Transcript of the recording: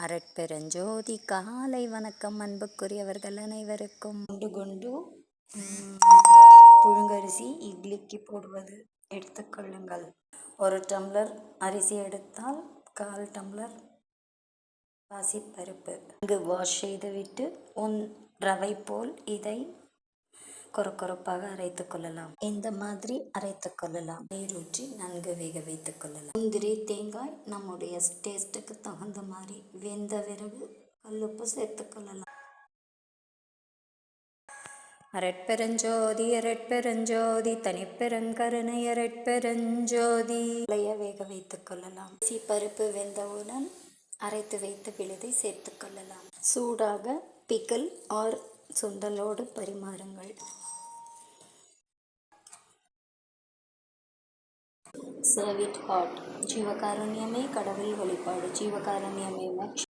அரட்பெருஞ்சோதி காலை வணக்கம். அன்புக்குரியவர்கள் அனைவருக்கும். குண்டு புழுங்கரிசி இட்லிக்கு போடுவது எடுத்துக்கொள்ளுங்கள். 1 டம்ளர் அரிசி எடுத்தால் 1/4 டம்ளர் பாசிப்பருப்பு வாஷ் செய்துவிட்டு ரவை போல் இதை கொரப்பாக அரைத்துக் கொள்ளலாம். இந்த மாதிரி அரைத்துக் கொள்ளலாம். நீரூற்றி நன்கு வேக வைத்துக் கொள்ளலாம். முந்திரி, தேங்காய் நம்முடைய டேஸ்ட்டுக்கு தகுந்த மாதிரி வெந்த பிறகு கல்லுப்பு சேர்த்துக் கொள்ளலாம். அரட்பெருஞ்சோதி அரட்பெருஞ்சோதி தனிப்பெருங்கருணை அரட்பெருஞ்சோதி. வேக வைத்துக் கொள்ளலாம். பருப்பு வெந்தவுடன் அரைத்து வைத்த விழுதை சேர்த்துக் கொள்ளலாம். சூடாக பிக்கல் ஆர் சுண்டலோடு பரிமாறுங்கள். Serve it hot. ஜீவகாருண்யமே கடவுள் வழிபாடு. ஜீவகாருண்யமே மோட்சம்.